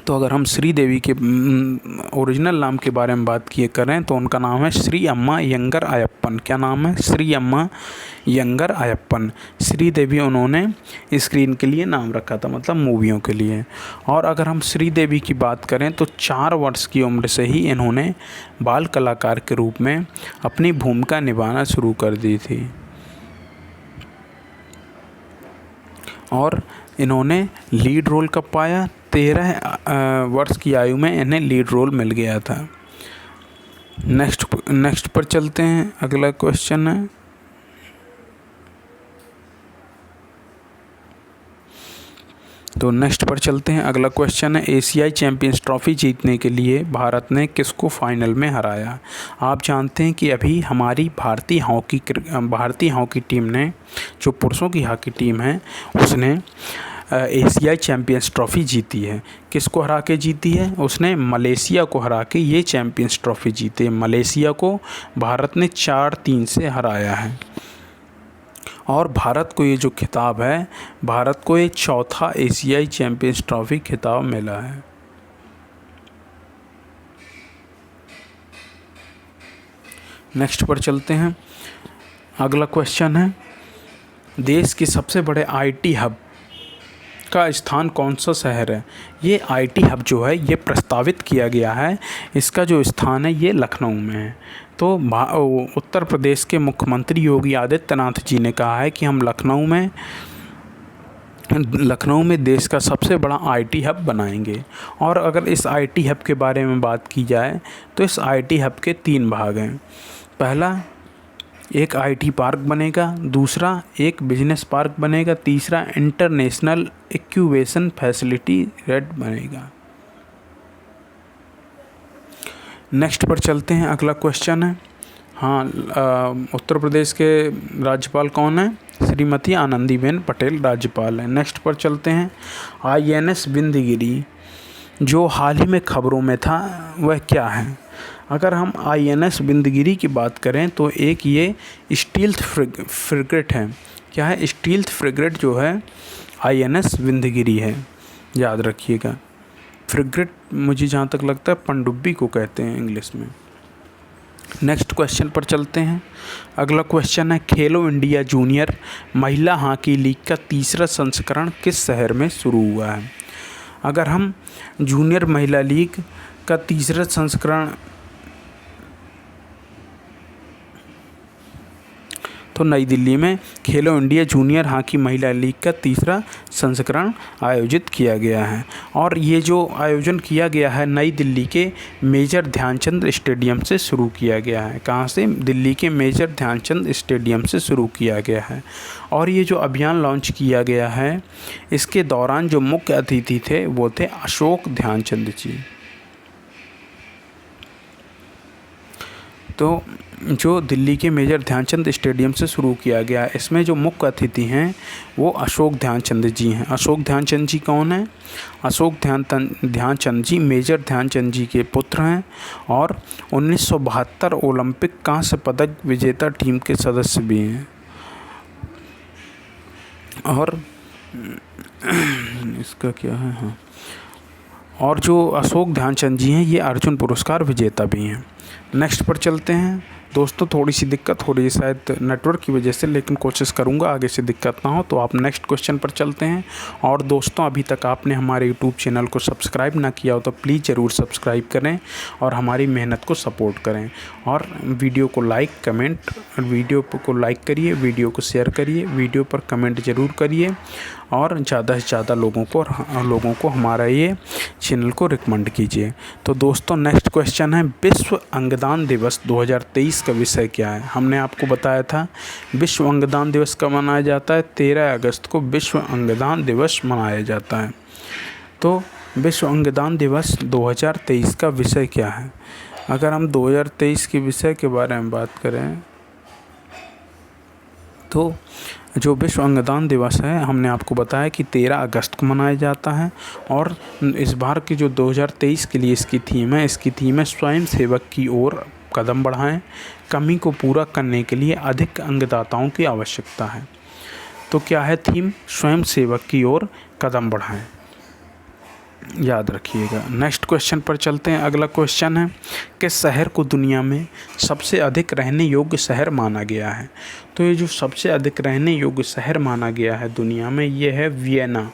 तो अगर हम श्रीदेवी के ओरिजिनल नाम के बारे में बात करें तो उनका नाम है श्री अम्मा यंगर अयप्पन। क्या नाम है? श्री अम्मा यंगर अयप्पन। श्रीदेवी उन्होंने स्क्रीन के लिए नाम रखा था, मतलब मूवियों के लिए। और अगर हम श्रीदेवी की बात करें तो 4 वर्ष की उम्र से ही इन्होंने बाल कलाकार के रूप में अपनी भूमिका निभाना शुरू कर दी थी, और इन्होंने लीड रोल कब पाया? 13 वर्ष की आयु में इन्हें लीड रोल मिल गया था। नेक्स्ट पर चलते हैं। अगला क्वेश्चन है, अगला क्वेश्चन है एशियाई चैंपियंस ट्रॉफी जीतने के लिए भारत ने किसको फाइनल में हराया? आप जानते हैं कि अभी हमारी भारतीय हॉकी टीम ने, जो पुरुषों की हॉकी टीम है, उसने एशियाई चैंपियंस ट्रॉफ़ी जीती है। किसको हरा के जीती है? उसने मलेशिया को हरा के ये चैंपियंस ट्रॉफ़ी जीती है। मलेशिया को भारत ने 4-3 से हराया है। और भारत को ये जो खिताब है, भारत को ये 4था एशियाई चैंपियंस ट्रॉफ़ी खिताब मिला है। नेक्स्ट पर चलते हैं। अगला क्वेश्चन है, देश के सबसे बड़े आईटी हब का स्थान कौन सा शहर है? ये आईटी हब जो है ये प्रस्तावित किया गया है, इसका जो स्थान है ये लखनऊ में है। तो उत्तर प्रदेश के मुख्यमंत्री योगी आदित्यनाथ जी ने कहा है कि हम लखनऊ में देश का सबसे बड़ा आईटी हब बनाएंगे। और अगर इस आईटी हब के बारे में बात की जाए तो इस आईटी हब के 3 भाग हैं। पहला, एक आईटी पार्क बनेगा, दूसरा एक बिजनेस पार्क बनेगा, तीसरा इंटरनेशनल इंक्यूबेशन फैसिलिटी रेड बनेगा। नेक्स्ट पर चलते हैं। अगला क्वेश्चन है, उत्तर प्रदेश के राज्यपाल कौन है? श्रीमती आनंदीबेन पटेल राज्यपाल है। नेक्स्ट पर चलते हैं। INS विंध्यगिरी जो हाल ही में खबरों में था वह क्या है? अगर हम INS विंध्यगिरी की बात करें तो एक ये स्टील्थ फ्रिगेट है। क्या है? स्टील्थ फ्रिगेट जो है INS विंध्यगिरी है, याद रखिएगा। फ्रिगेट मुझे जहाँ तक लगता है पनडुब्बी को कहते हैं इंग्लिश में। नेक्स्ट क्वेश्चन पर चलते हैं। अगला क्वेश्चन है, खेलो इंडिया जूनियर महिला हॉकी लीग का 3रा संस्करण किस शहर में शुरू हुआ है? अगर हम जूनियर महिला लीग का 3रा संस्करण, तो नई दिल्ली में खेलो इंडिया जूनियर हॉकी महिला लीग का 3रा संस्करण आयोजित किया गया है। और ये जो आयोजन किया गया है नई दिल्ली के मेजर ध्यानचंद स्टेडियम से शुरू किया गया है। कहाँ से? दिल्ली के मेजर ध्यानचंद स्टेडियम से शुरू किया गया है। और ये जो अभियान लॉन्च किया गया है, इसके दौरान जो मुख्य अतिथि थे वो थे अशोक ध्यानचंद जी। तो जो दिल्ली के मेजर ध्यानचंद स्टेडियम से शुरू किया गया है। इसमें जो मुख्य अतिथि हैं वो अशोक ध्यानचंद जी हैं। अशोक ध्यानचंद जी कौन हैं? अशोक ध्यानचंद जी मेजर ध्यानचंद जी के पुत्र हैं और 1972 ओलंपिक कांस्य पदक विजेता टीम के सदस्य भी हैं। और इसका क्या है, हाँ, और जो अशोक ध्यानचंद जी हैं ये अर्जुन पुरस्कार विजेता भी हैं। नेक्स्ट पर चलते हैं दोस्तों। थोड़ी सी दिक्कत हो रही है शायद नेटवर्क की वजह से, लेकिन कोशिश करूंगा आगे से दिक्कत ना हो। तो आप नेक्स्ट क्वेश्चन पर चलते हैं। और दोस्तों, अभी तक आपने हमारे यूट्यूब चैनल को सब्सक्राइब ना किया हो तो प्लीज़ ज़रूर सब्सक्राइब करें और हमारी मेहनत को सपोर्ट करें। और वीडियो को लाइक कमेंट वीडियो को लाइक करिए, वीडियो को शेयर करिए, वीडियो पर कमेंट ज़रूर करिए और ज़्यादा से ज़्यादा लोगों को हमारा ये चैनल को रिकमेंड कीजिए। तो दोस्तों, नेक्स्ट क्वेश्चन है विश्व अंगदान दिवस 2023 का विषय क्या है? हमने आपको बताया था विश्व अंगदान दिवस कब मनाया जाता है। 13 अगस्त को विश्व अंगदान दिवस मनाया जाता है। तो विश्व अंगदान दिवस 2023 का विषय क्या है? अगर हम 2023 के विषय के बारे में बात करें तो जो विश्व अंगदान दिवस है हमने आपको बताया कि 13 अगस्त को मनाया जाता है। और इस बार की जो 2023 के लिए इसकी थीम है स्वयं सेवक की ओर कदम बढ़ाएं, कमी को पूरा करने के लिए अधिक अंगदाताओं की आवश्यकता है। तो क्या है थीम? स्वयं सेवक की ओर कदम बढ़ाएं, याद रखिएगा। नेक्स्ट क्वेश्चन पर चलते हैं। अगला क्वेश्चन है किस शहर को दुनिया में सबसे अधिक रहने योग्य शहर माना गया है? तो ये जो सबसे अधिक रहने योग्य शहर माना गया है दुनिया में, ये है वियना।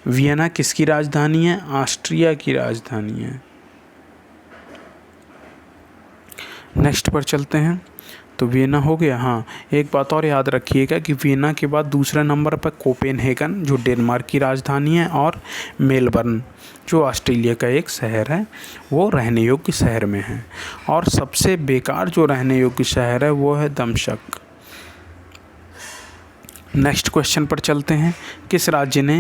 वियना किसकी राजधानी है? ऑस्ट्रिया की राजधानी है। नेक्स्ट पर चलते हैं। तो वियना हो गया। हाँ, एक बात और याद रखिएगा कि वियना के बाद दूसरे नंबर पर कोपेनहेगन जो डेनमार्क की राजधानी है और मेलबर्न जो ऑस्ट्रेलिया का एक शहर है वो रहने योग्य शहर में है। और सबसे बेकार जो रहने योग्य शहर है वो है दमशक। नेक्स्ट क्वेश्चन पर चलते हैं। किस राज्य ने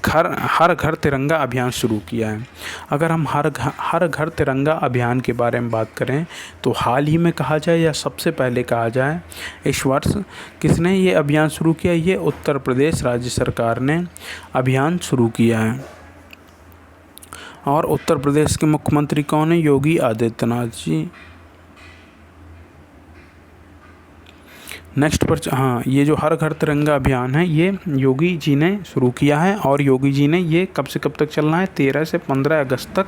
हर घर तिरंगा अभियान शुरू किया है? अगर हम हर घर तिरंगा अभियान के बारे में बात करें तो हाल ही में कहा जाए या सबसे पहले कहा जाए, इस वर्ष किसने ये अभियान शुरू किया? ये उत्तर प्रदेश राज्य सरकार ने अभियान शुरू किया है। और उत्तर प्रदेश के मुख्यमंत्री कौन है? योगी आदित्यनाथ जी। नेक्स्ट पर हाँ, ये जो हर घर तिरंगा अभियान है ये योगी जी ने शुरू किया है। और योगी जी ने ये कब से कब तक चलना है? 13 से 15 अगस्त तक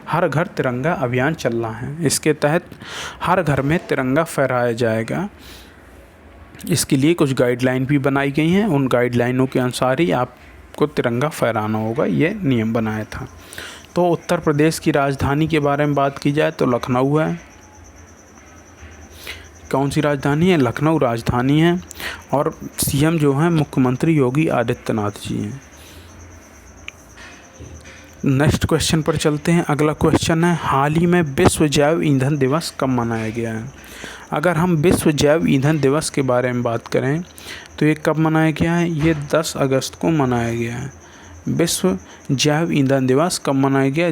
हर घर तिरंगा अभियान चल रहा है। इसके तहत हर घर में तिरंगा फहराया जाएगा। इसके लिए कुछ गाइडलाइन भी बनाई गई हैं। उन गाइडलाइनों के अनुसार ही आपको तिरंगा फहराना होगा, ये नियम बनाया था। तो उत्तर प्रदेश की राजधानी के बारे में बात की जाए तो लखनऊ है। कौन सी राजधानी है? लखनऊ राजधानी है। और सीएम जो हैं मुख्यमंत्री योगी आदित्यनाथ जी हैं। नेक्स्ट क्वेश्चन पर चलते हैं। अगला क्वेश्चन है हाल ही में विश्व जैव ईंधन दिवस कब मनाया गया है? अगर हम विश्व जैव ईंधन दिवस के बारे में बात करें तो ये कब मनाया गया है? ये 10 अगस्त को मनाया गया है। विश्व जैव ईंधन दिवस कब मनाया गया?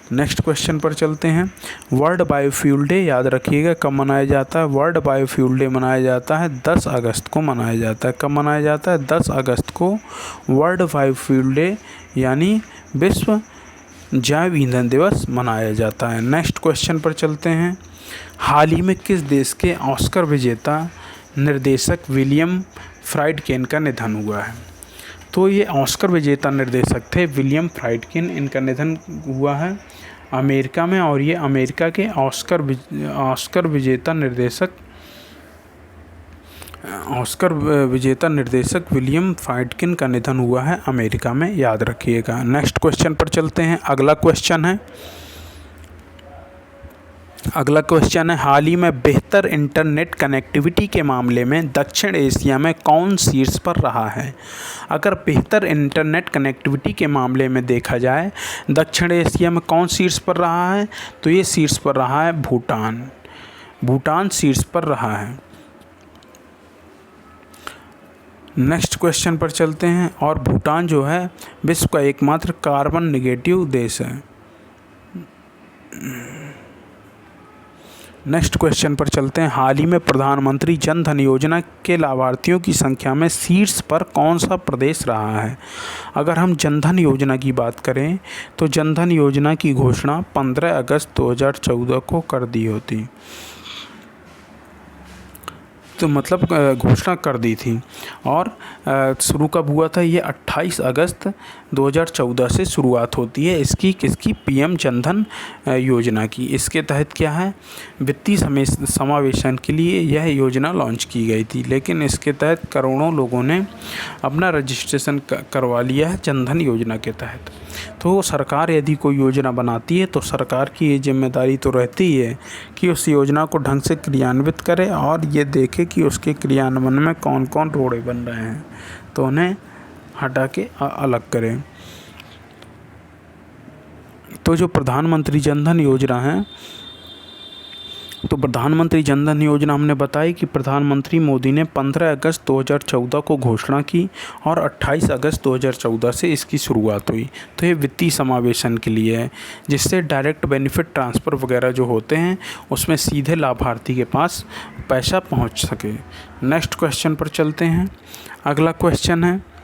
नेक्स्ट क्वेश्चन पर चलते हैं। वर्ल्ड बायोफ्यूल डे याद रखिएगा कब मनाया जाता है? वर्ल्ड बायोफ्यूल डे मनाया जाता है 10 अगस्त को मनाया जाता है। कब मनाया जाता है? 10 अगस्त को वर्ल्ड बायोफ्यूल डे यानी विश्व जैव ईंधन दिवस मनाया जाता है। नेक्स्ट क्वेश्चन पर चलते हैं। हाल ही में किस देश के ऑस्कर विजेता निर्देशक विलियम फ्राइडकिन का निधन हुआ है? तो ये ऑस्कर विजेता निर्देशक थे विलियम फ्राइडकिन, इनका निधन हुआ है अमेरिका में। और ये अमेरिका के ऑस्कर विजेता निर्देशक विलियम फ्राइडकिन का निधन हुआ है अमेरिका में, याद रखिएगा। नेक्स्ट क्वेश्चन पर चलते हैं। अगला क्वेश्चन है हाल ही में बेहतर इंटरनेट कनेक्टिविटी के मामले में दक्षिण एशिया में कौन शीर्ष पर रहा है? अगर बेहतर इंटरनेट कनेक्टिविटी के मामले में देखा जाए दक्षिण एशिया में कौन शीर्ष पर रहा है? तो ये शीर्ष पर रहा है भूटान शीर्ष पर रहा है। नेक्स्ट क्वेश्चन पर चलते हैं। और भूटान जो है विश्व का एकमात्र कार्बन निगेटिव देश है। नेक्स्ट क्वेश्चन पर चलते हैं। हाल ही में प्रधानमंत्री जन धन योजना के लाभार्थियों की संख्या में शीर्ष पर कौन सा प्रदेश रहा है? अगर हम जन धन योजना की बात करें तो जन धन योजना की घोषणा 15 अगस्त 2014 को कर दी होती, तो मतलब घोषणा कर दी थी। और शुरू कब हुआ था? ये 28 अगस्त 2014 से शुरुआत होती है इसकी, किसकी? पीएम जनधन योजना की। इसके तहत क्या है, वित्तीय समावेशन के लिए यह योजना लॉन्च की गई थी, लेकिन इसके तहत करोड़ों लोगों ने अपना रजिस्ट्रेशन करवा लिया है जनधन योजना के तहत। तो सरकार यदि कोई योजना बनाती है तो सरकार की ये जिम्मेदारी तो रहती है कि उस योजना को ढंग से क्रियान्वित करे और ये देखे कि उसके क्रियान्वयन में कौन कौन रोड़े बन रहे हैं, तो उन्हें हटा के अलग करें। तो जो प्रधानमंत्री जनधन योजना है, तो प्रधानमंत्री जनधन योजना हमने बताई कि प्रधानमंत्री मोदी ने 15 अगस्त 2014 को घोषणा की और 28 अगस्त 2014 से इसकी शुरुआत हुई। तो ये वित्तीय समावेशन के लिए है, जिससे डायरेक्ट बेनिफिट ट्रांसफ़र वगैरह जो होते हैं उसमें सीधे लाभार्थी के पास पैसा पहुंच सके। नेक्स्ट क्वेश्चन पर चलते हैं। अगला क्वेश्चन है,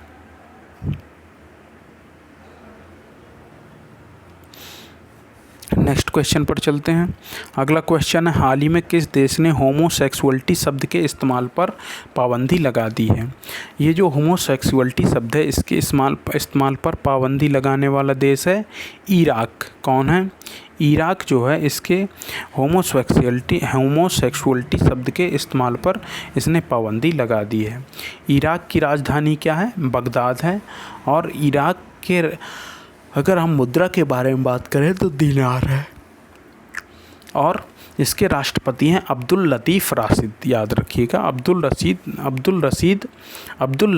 नेक्स्ट क्वेश्चन पर चलते हैं। अगला क्वेश्चन है, हाल ही में किस देश ने होमोसेक्सुअलिटी शब्द के इस्तेमाल पर पाबंदी लगा दी है? ये जो होमोसेक्सुअलिटी शब्द है, इसके इस्तेमाल पर पाबंदी लगाने वाला देश है इराक। कौन है? इराक जो है, इसके होमोसेक्सुअलिटी शब्द के इस्तेमाल पर इसने पाबंदी लगा दी है। इराक की राजधानी क्या है? बगदाद है। और इराक के अगर हम मुद्रा के बारे में बात करें तो दीनार है। और इसके राष्ट्रपति हैं अब्दुल लतीफ़ राशिद। याद रखिएगा, अब्दुल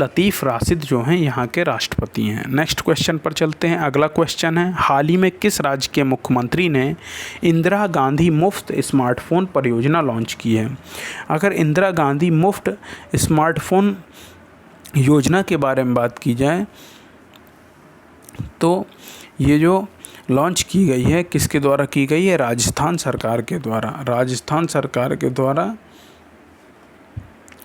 लतीफ़ राशिद जो हैं यहाँ के राष्ट्रपति हैं। नेक्स्ट क्वेश्चन पर चलते हैं। अगला क्वेश्चन है, हाल ही में किस राज्य के मुख्यमंत्री ने इंदिरा गांधी मुफ्त स्मार्टफोन परियोजना लॉन्च की है? अगर इंदिरा गांधी मुफ्त स्मार्टफोन योजना के बारे में बात की जाए तो ये जो लॉन्च की गई है, किसके द्वारा की गई है? राजस्थान सरकार के द्वारा। राजस्थान सरकार के द्वारा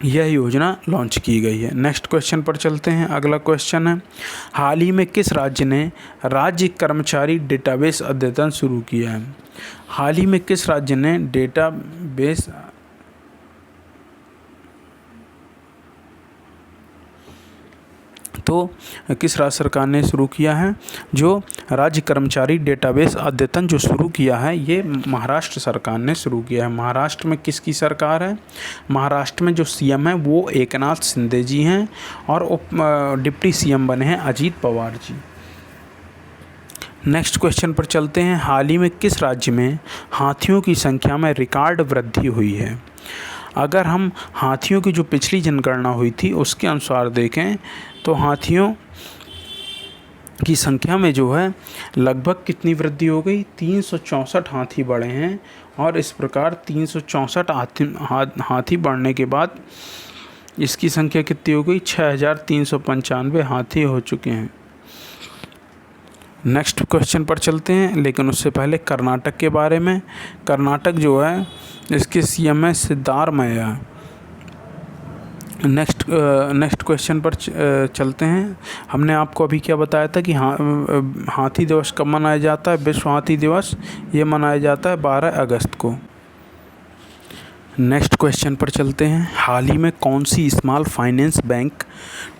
यह योजना लॉन्च की गई है। नेक्स्ट क्वेश्चन पर चलते हैं। अगला क्वेश्चन है, हाल ही में किस राज्य ने राज्य कर्मचारी डेटाबेस अद्यतन शुरू किया है? हाल ही में किस राज्य ने डेटाबेस तो किस राज्य सरकार ने शुरू किया है? जो राज्य कर्मचारी डेटाबेस अद्यतन जो शुरू किया है, ये महाराष्ट्र सरकार ने शुरू किया है। महाराष्ट्र में किसकी सरकार है? महाराष्ट्र में जो सीएम है वो एकनाथ शिंदे जी हैं और डिप्टी सीएम बने हैं अजीत पवार जी। नेक्स्ट क्वेश्चन पर चलते हैं। हाल ही में किस राज्य में हाथियों की संख्या में रिकॉर्ड वृद्धि हुई है? अगर हम हाथियों की जो पिछली जनगणना हुई थी उसके अनुसार देखें तो हाथियों की संख्या में जो है लगभग कितनी वृद्धि हो गई? 364 हाथी बढ़े हैं। और इस प्रकार 364 हाथी बढ़ने के बाद इसकी संख्या कितनी हो गई? 6395 हाथी हो चुके हैं। नेक्स्ट क्वेश्चन पर चलते हैं, लेकिन उससे पहले कर्नाटक के बारे में। कर्नाटक जो है इसके सीएम है सिद्धारमैया। नेक्स्ट क्वेश्चन पर चलते हैं। हमने आपको अभी क्या बताया था कि हाथी दिवस कब मनाया जाता है? विश्व हाथी दिवस ये मनाया जाता है 12 अगस्त को। नेक्स्ट क्वेश्चन पर चलते हैं। हाल ही में कौन सी small finance bank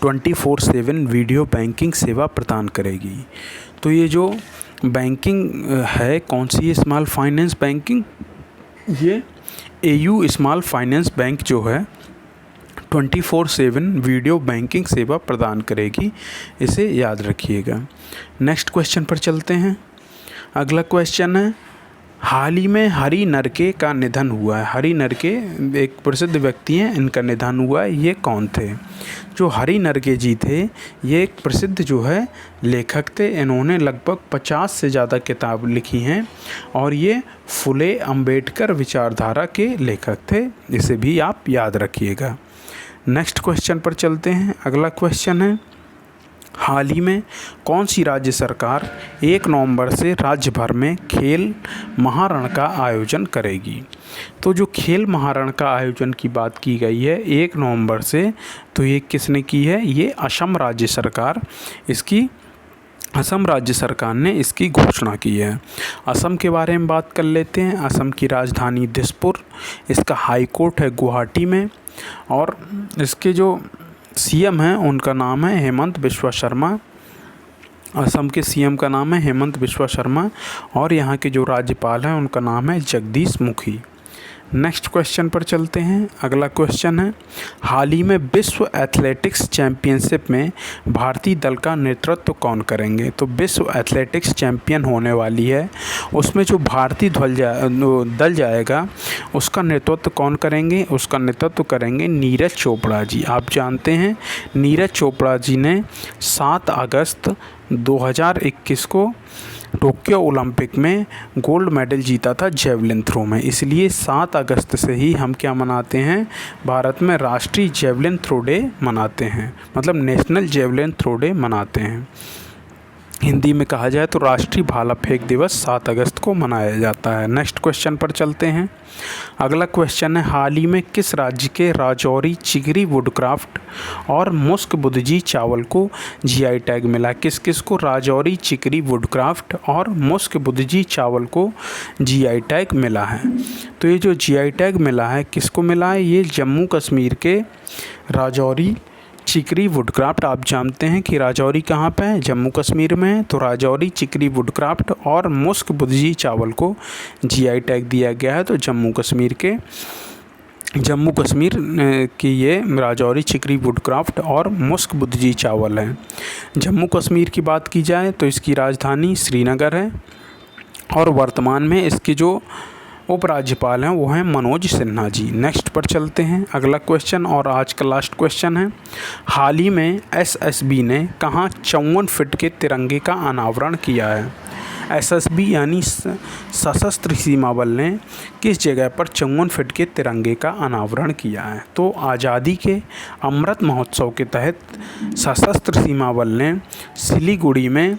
24/7 video banking सेवा प्रदान करेगी? तो ये जो बैंकिंग है, कौन सी स्मॉल फाइनेंस बैंकिंग? ये एयू स्मॉल फाइनेंस बैंक जो है 24/7 वीडियो बैंकिंग सेवा प्रदान करेगी, इसे याद रखिएगा। नेक्स्ट क्वेश्चन पर चलते हैं। अगला क्वेश्चन है, हाल ही में हरि नरके का निधन हुआ है। हरि नरके एक प्रसिद्ध व्यक्ति हैं, इनका निधन हुआ है। ये कौन थे? जो हरि नरके जी थे, ये एक प्रसिद्ध जो है लेखक थे। इन्होंने लगभग 50 से ज़्यादा किताब लिखी हैं और ये फुले अंबेडकर विचारधारा के लेखक थे। इसे भी आप याद रखिएगा। नेक्स्ट क्वेश्चन पर चलते हैं। अगला क्वेश्चन है, हाल ही में कौन सी राज्य सरकार 1 नवंबर से राज्य भर में खेल महारण का आयोजन करेगी? तो जो खेल महारण का आयोजन की बात की गई है 1 नवंबर से, तो ये किसने की है? ये असम राज्य सरकार ने इसकी घोषणा की है। असम के बारे में बात कर लेते हैं। असम की राजधानी दिसपुर, इसका हाई कोर्ट है गुवाहाटी में, और इसके जो सीएम हैं उनका नाम है हेमंत बिस्वा शर्मा। असम के सीएम का नाम है हेमंत बिस्वा शर्मा, और यहाँ के जो राज्यपाल हैं उनका नाम है जगदीश मुखी। नेक्स्ट क्वेश्चन पर चलते हैं। अगला क्वेश्चन है, हाल ही में विश्व एथलेटिक्स चैंपियनशिप में भारतीय दल का नेतृत्व कौन करेंगे? तो विश्व एथलेटिक्स चैंपियन होने वाली है, उसमें जो भारतीय दल जाएगा उसका नेतृत्व कौन करेंगे? उसका नेतृत्व करेंगे नीरज चोपड़ा जी। आप जानते हैं नीरज चोपड़ा जी ने 7 अगस्त 2021 को टोक्यो ओलंपिक में गोल्ड मेडल जीता था जेवलिन थ्रो में, इसलिए 7 अगस्त से ही हम क्या मनाते हैं? भारत में राष्ट्रीय जेवलिन थ्रो डे मनाते हैं, मतलब नेशनल जेवलिन थ्रो डे मनाते हैं। हिंदी में कहा जाए तो राष्ट्रीय भाला फेंक दिवस 7 अगस्त को मनाया जाता है। नेक्स्ट क्वेश्चन पर चलते हैं। अगला क्वेश्चन है, हाल ही में किस राज्य के राजौरी चिगरी वुडक्राफ्ट और मुस्क बुदजी चावल को जीआई टैग मिला? किस किस को? राजौरी चिगरी वुडक्राफ्ट और मुस्क बुदजी चावल को जीआई टैग मिला है। तो ये जो जीआई टैग मिला है किसको मिला है? ये जम्मू कश्मीर के राजौरी चिकरी वुडक्राफ्ट। आप जानते हैं कि राजौरी कहाँ पे है? जम्मू कश्मीर में है। तो राजौरी चिकरी वुडक्राफ्ट और मुस्क बुदजी चावल को जीआई टैग दिया गया है। तो जम्मू कश्मीर की ये राजौरी चिकरी वुडक्राफ्ट और मुस्क बुदजी चावल है। जम्मू कश्मीर की बात की जाए तो इसकी राजधानी श्रीनगर है, और वर्तमान में इसके जो उपराज्यपाल हैं वो हैं मनोज सिन्हा जी। नेक्स्ट पर चलते हैं। अगला क्वेश्चन और आज का लास्ट क्वेश्चन है, हाल ही में एसएसबी ने कहाँ 54 फीट के तिरंगे का अनावरण किया है? एसएसबी यानी सशस्त्र सीमा बल ने किस जगह पर 54 फीट के तिरंगे का अनावरण किया है? तो आज़ादी के अमृत महोत्सव के तहत सशस्त्र सीमा बल ने सिलीगुड़ी में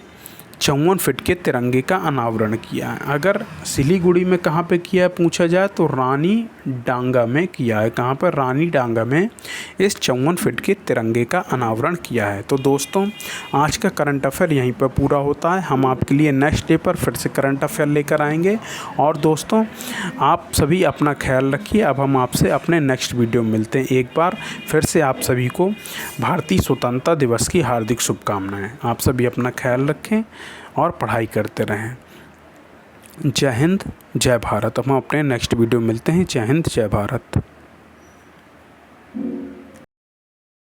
54 फीट के तिरंगे का अनावरण किया है। अगर सिलीगुड़ी में कहाँ पे किया है पूछा जाए तो रानी डांगा में किया है। कहाँ पर? रानी डांगा में इस 54 फीट के तिरंगे का अनावरण किया है। तो दोस्तों आज का करंट अफेयर यहीं पर पूरा होता है। हम आपके लिए नेक्स्ट डे पर फिर से करंट अफेयर लेकर आएंगे। और दोस्तों आप सभी अपना ख्याल रखिए। अब हम आपसे अपने नेक्स्ट वीडियो में मिलते हैं। एक बार फिर से आप सभी को भारतीय स्वतंत्रता दिवस की हार्दिक शुभकामनाएं। आप सभी अपना ख्याल रखें और पढ़ाई करते रहें। जय हिंद, जय भारत। हम अपने नेक्स्ट वीडियो में मिलते हैं। जय हिंद, जय भारत।